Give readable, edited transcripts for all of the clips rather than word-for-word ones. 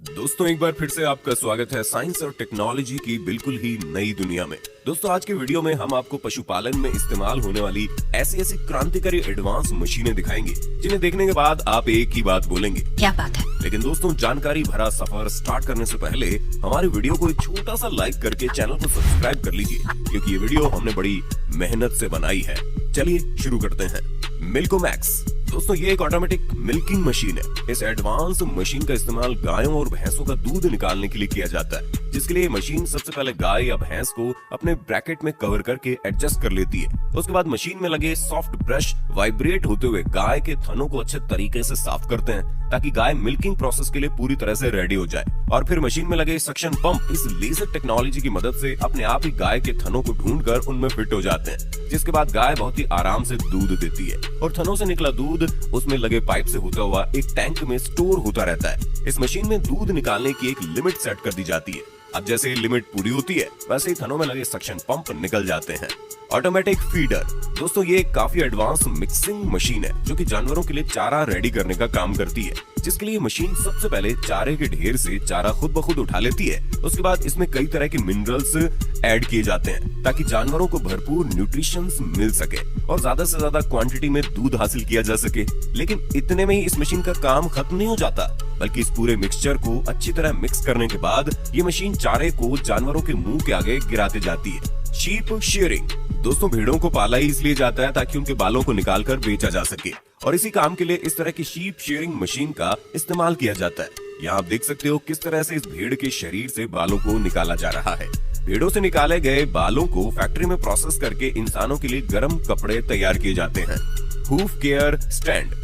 दोस्तों एक बार फिर से आपका स्वागत है साइंस और टेक्नोलॉजी की बिल्कुल ही नई दुनिया में। दोस्तों आज के वीडियो में हम आपको पशुपालन में इस्तेमाल होने वाली ऐसी क्रांतिकारी एडवांस मशीनें दिखाएंगे जिन्हें देखने के बाद आप एक ही बात बोलेंगे, क्या बात है। लेकिन दोस्तों जानकारी भरा सफर स्टार्ट करने से पहले हमारे वीडियो को एक छोटा सा लाइक करके चैनल को सब्सक्राइब कर लीजिए, क्योंकि ये वीडियो हमने बड़ी मेहनत से बनाई है। चलिए शुरू करते हैं। मिल्कोमैक्स दोस्तों ये एक ऑटोमेटिक मिल्किंग मशीन है। इस एडवांस मशीन का इस्तेमाल गायों और भैंसों का दूध निकालने के लिए किया जाता है, जिसके लिए मशीन सबसे पहले गाय या भैंस को अपने ब्रैकेट में कवर करके एडजस्ट कर लेती है। उसके बाद मशीन में लगे सॉफ्ट ब्रश वाइब्रेट होते हुए गाय के थनों को अच्छे तरीके से साफ करते हैं, ताकि गाय मिल्किंग प्रोसेस के लिए पूरी तरह से रेडी हो जाए। और फिर मशीन में लगे सक्शन पंप इस लेजर टेक्नोलॉजी की मदद से अपने आप ही गाय के थनों को ढूंढकर उनमें फिट हो जाते हैं, जिसके बाद गाय बहुत ही आराम से दूध देती है और थनों से निकला दूध उसमें लगे पाइप से होता हुआ एक टैंक में स्टोर होता रहता है। इस मशीन में दूध निकालने की एक लिमिट सेट कर दी जाती है। अब जैसे लिमिट पूरी होती है वैसे ही थनों में लगे सक्शन पंप निकल जाते हैं। ऑटोमेटिक फीडर दोस्तों ये एक काफी एडवांस मिक्सिंग मशीन है जो कि जानवरों के लिए चारा रेडी करने का काम करती है, जिसके लिए मशीन सबसे पहले चारे के ढेर से चारा खुद ब खुद उठा लेती है। उसके बाद इसमें कई तरह के मिनरल्स ऐड किए जाते हैं ताकि जानवरों को भरपूर न्यूट्रिशंस मिल सके और ज्यादा से ज्यादा क्वांटिटी में दूध हासिल किया जा सके। लेकिन इतने में ही इस मशीन का काम खत्म नहीं हो जाता, बल्कि इस पूरे मिक्सचर को अच्छी तरह मिक्स करने के बाद ये मशीन चारे को जानवरों के मुंह के आगे गिराते जाती है। शीप शेयरिंग दोस्तों भेड़ों को पाला ही इसलिए जाता है ताकि उनके बालों को निकालकर बेचा जा सके, और इसी काम के लिए इस तरह की शीप शेयरिंग मशीन का इस्तेमाल किया जाता है। यहाँ आप देख सकते हो किस तरह से इस भेड़ के शरीर से बालों को निकाला जा रहा है। भेड़ों से निकाले गए बालों को फैक्ट्री में प्रोसेस करके इंसानों के लिए गर्म कपड़े तैयार किए जाते हैं। हूफ केयर स्टैंड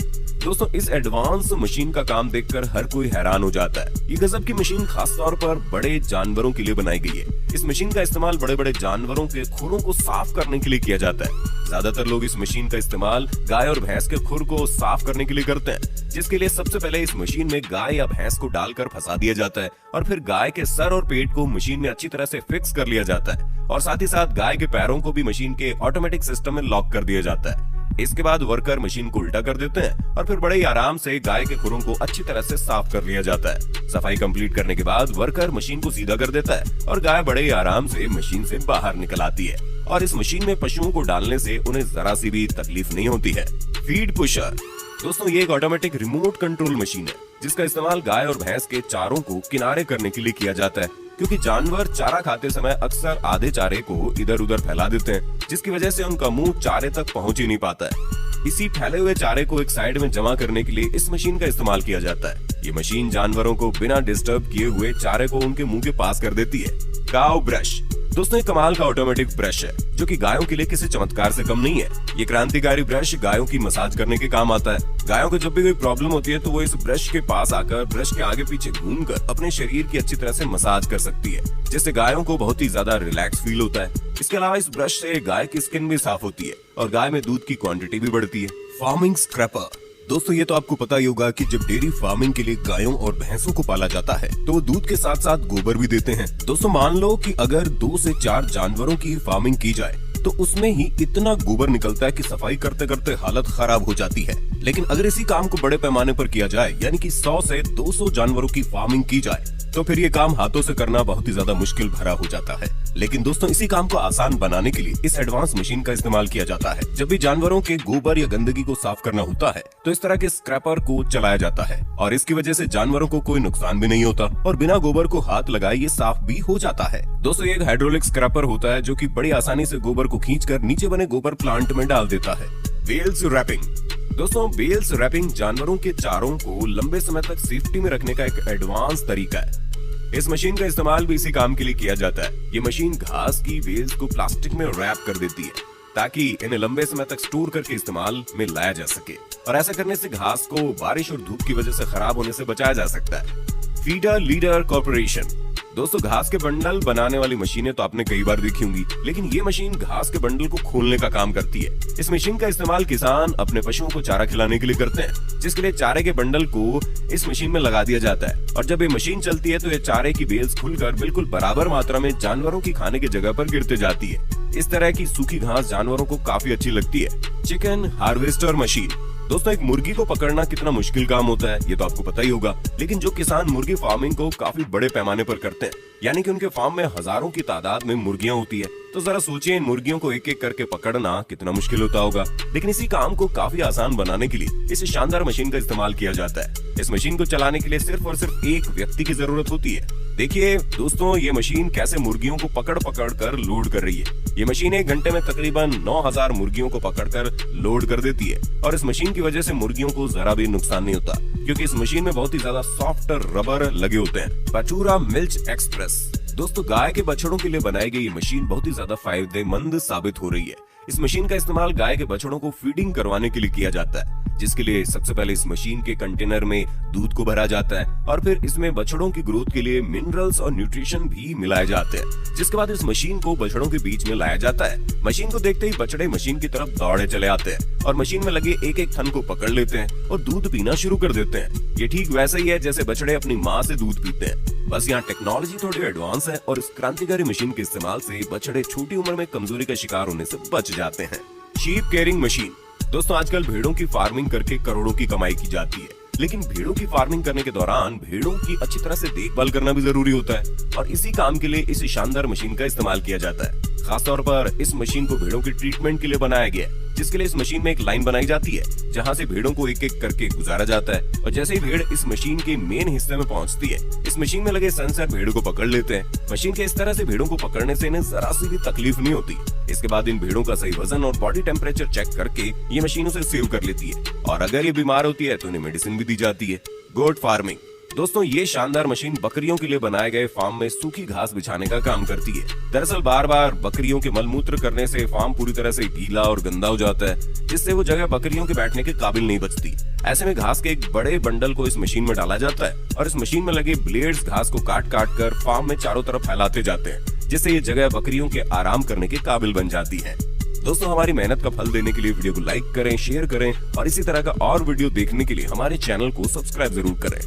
दोस्तों इस एडवांस मशीन का काम देखकर हर कोई हैरान हो जाता है। ये गजब की मशीन खास तौर पर बड़े जानवरों के लिए बनाई गई है। इस मशीन का इस्तेमाल बड़े बड़े जानवरों के खुरों को साफ करने के लिए किया जाता है। ज्यादातर लोग इस मशीन का इस्तेमाल गाय और भैंस के खुर को साफ करने के लिए करते हैं, जिसके लिए सबसे पहले इस मशीन में गाय या भैंस को डालकर फंसा दिया जाता है और फिर गाय के सर और पेट को मशीन में अच्छी तरह से फिक्स कर लिया जाता है, और साथ ही साथ गाय के पैरों को भी मशीन के ऑटोमेटिक सिस्टम में लॉक कर दिया जाता है। इसके बाद वर्कर मशीन को उल्टा कर देते हैं और फिर बड़े ही आराम से गाय के खुरों को अच्छी तरह से साफ कर लिया जाता है। सफाई कंप्लीट करने के बाद वर्कर मशीन को सीधा कर देता है और गाय बड़े ही आराम से मशीन से बाहर निकल आती है। और इस मशीन में पशुओं को डालने से उन्हें जरा सी भी तकलीफ नहीं होती है। फीड पुशर दोस्तों ये एक ऑटोमेटिक रिमोट कंट्रोल मशीन है जिसका इस्तेमाल गाय और भैंस के चारों को किनारे करने के लिए किया जाता है, क्योंकि जानवर चारा खाते समय अक्सर आधे चारे को इधर उधर फैला देते हैं, जिसकी वजह से उनका मुंह चारे तक पहुंच ही नहीं पाता है। इसी फैले हुए चारे को एक साइड में जमा करने के लिए इस मशीन का इस्तेमाल किया जाता है। ये मशीन जानवरों को बिना डिस्टर्ब किए हुए चारे को उनके मुंह के पास कर देती है। काऊ ब्रश दोस्तों एक कमाल का ऑटोमेटिक ब्रश है जो कि गायों के लिए किसी चमत्कार से कम नहीं है। ये क्रांतिकारी ब्रश गायों की मसाज करने के काम आता है। गायों को जब भी कोई प्रॉब्लम होती है तो वो इस ब्रश के पास आकर ब्रश के आगे पीछे घूमकर अपने शरीर की अच्छी तरह से मसाज कर सकती है, जिससे गायों को बहुत ही ज्यादा रिलैक्स फील होता है। इसके अलावा इस ब्रश से गाय की स्किन भी साफ होती है और गाय में दूध की क्वांटिटी भी बढ़ती है। फार्मिंग स्क्रैपर दोस्तों ये तो आपको पता ही होगा कि जब डेयरी फार्मिंग के लिए गायों और भैंसों को पाला जाता है तो वो दूध के साथ साथ गोबर भी देते हैं। दोस्तों मान लो कि अगर 2 से 4 जानवरों की फार्मिंग की जाए तो उसमें ही इतना गोबर निकलता है कि सफाई करते करते हालत खराब हो जाती है। लेकिन अगर इसी काम को बड़े पैमाने पर किया जाए, यानी कि 100 से 200 जानवरों की फार्मिंग की जाए, तो फिर ये काम हाथों से करना बहुत ही ज्यादा मुश्किल भरा हो जाता है। लेकिन दोस्तों इसी काम को आसान बनाने के लिए इस एडवांस मशीन का इस्तेमाल किया जाता है। जब भी जानवरों के गोबर या गंदगी को साफ करना होता है तो इस तरह के स्क्रैपर को चलाया जाता है, और इसकी वजह से जानवरों को कोई नुकसान भी नहीं होता और बिना गोबर को हाथ लगाए ये साफ भी हो जाता है। दोस्तों ये एक हाइड्रोलिक स्क्रैपर होता है जो कि बड़ी आसानी से गोबर को खींचकर नीचे बने गोबर प्लांट में डाल देता है। बेल्स रैपिंग दोस्तों बेल्स रैपिंग जानवरों के चारों को लंबे समय तक सेफ्टी में रखने का एक एडवांस तरीका है। इस मशीन का इस्तेमाल भी इसी काम के लिए किया जाता है। ये मशीन घास की बेल्स को प्लास्टिक में रैप कर देती है ताकि इन्हें लंबे समय तक स्टोर करके इस्तेमाल में लाया जा सके, और ऐसा करने से घास को बारिश और धूप की वजह से खराब होने से बचाया जा सकता है। फीडर लीडर कॉर्पोरेशन दोस्तों घास के बंडल बनाने वाली मशीनें तो आपने कई बार देखी होंगी, लेकिन ये मशीन घास के बंडल को खोलने का काम करती है। इस मशीन का इस्तेमाल किसान अपने पशुओं को चारा खिलाने के लिए करते हैं, जिसके लिए चारे के बंडल को इस मशीन में लगा दिया जाता है, और जब ये मशीन चलती है तो ये चारे की बेल्स खुलकर बिल्कुल बराबर मात्रा में जानवरों की खाने की जगह पर गिरते जाती है। इस तरह की सूखी घास जानवरों को काफी अच्छी लगती है। चिकन हार्वेस्टर मशीन दोस्तों एक मुर्गी को पकड़ना कितना मुश्किल काम होता है ये तो आपको पता ही होगा, लेकिन जो किसान मुर्गी फार्मिंग को काफी बड़े पैमाने पर करते हैं, यानी कि उनके फार्म में हजारों की तादाद में मुर्गियां होती है, तो जरा सोचिए इन मुर्गियों को एक एक करके पकड़ना कितना मुश्किल होता होगा। लेकिन इसी काम को काफी आसान बनाने के लिए इस शानदार मशीन का इस्तेमाल किया जाता है। इस मशीन को चलाने के लिए सिर्फ और सिर्फ एक व्यक्ति की जरूरत होती है। देखिए दोस्तों, ये मशीन कैसे मुर्गियों को पकड़ पकड़ कर लोड कर रही है। ये मशीन 1 घंटे में तकरीबन 9000 मुर्गियों को पकड़कर लोड कर देती है, और इस मशीन की वजह से मुर्गियों को जरा भी नुकसान नहीं होता, क्योंकि इस मशीन में बहुत ही ज्यादा सॉफ्ट रबर लगे होते हैं। पचूरा मिल्क एक्सप्रेस। दोस्तों गाय के बछड़ों के लिए बनाई गई ये मशीन बहुत ही ज्यादा फायदेमंद साबित हो रही है। इस मशीन का इस्तेमाल गाय के बछड़ों को फीडिंग करवाने के लिए किया जाता है, जिसके लिए सबसे पहले इस मशीन के कंटेनर में दूध को भरा जाता है और फिर इसमें बछड़ों की ग्रोथ के लिए मिनरल्स और न्यूट्रिशन भी मिलाए जाते हैं। जिसके बाद इस मशीन को बछड़ों के बीच में लाया जाता है। मशीन को देखते ही बछड़े मशीन की तरफ दौड़े चले आते हैं और मशीन में लगे एक एक थन को पकड़ लेते हैं और दूध पीना शुरू कर देते हैं। ये ठीक वैसा ही है जैसे बछड़े अपनी माँ से दूध पीते हैं, बस यहाँ टेक्नोलॉजी थोड़ी एडवांस है और इस क्रांतिकारी मशीन के इस्तेमाल से बछड़े छोटी उम्र में कमजोरी का शिकार होने से बच जाते हैं। Sheep caring machine. दोस्तों आजकल भेड़ों की फार्मिंग करके करोड़ों की कमाई की जाती है, लेकिन भेड़ों की फार्मिंग करने के दौरान भेड़ों की अच्छी तरह से देखभाल करना भी जरूरी होता है, और इसी काम के लिए इस शानदार मशीन का इस्तेमाल किया जाता है। खासतौर पर इस मशीन को भेड़ों की ट्रीटमेंट के लिए बनाया गया है, जिसके लिए इस मशीन में एक लाइन बनाई जाती है जहां से भेड़ों को एक एक करके गुजारा जाता है, और जैसे ही भेड़ इस मशीन के मेन हिस्से में पहुंचती है, इस मशीन में लगे सेंसर भेड़ को पकड़ लेते हैं। मशीन के इस तरह से भेड़ों को पकड़ने से इन्हें जरा सी भी तकलीफ नहीं होती। इसके बाद इन भेड़ों का सही वजन और बॉडी टेम्परेचर चेक करके ये मशीन उसे सेव कर लेती है, और अगर ये बीमार होती है तो इन्हें मेडिसिन भी दी जाती है। Goat farming. दोस्तों ये शानदार मशीन बकरियों के लिए बनाए गए फार्म में सूखी घास बिछाने का काम करती है। दरअसल बार बार बकरियों के मलमूत्र करने से फार्म पूरी तरह से गीला और गंदा हो जाता है, जिससे वो जगह बकरियों के बैठने के काबिल नहीं बचती। ऐसे में घास के एक बड़े बंडल को इस मशीन में डाला जाता है और इस मशीन में लगे ब्लेड्स घास को काट काट कर फार्म में चारों तरफ फैलाते जाते हैं, जिससे ये जगह बकरियों के आराम करने के काबिल बन जाती है। दोस्तों हमारी मेहनत का फल देने के लिए वीडियो को लाइक करें, शेयर करें और इसी तरह का और वीडियो देखने के लिए हमारे चैनल को सब्सक्राइब जरूर करें।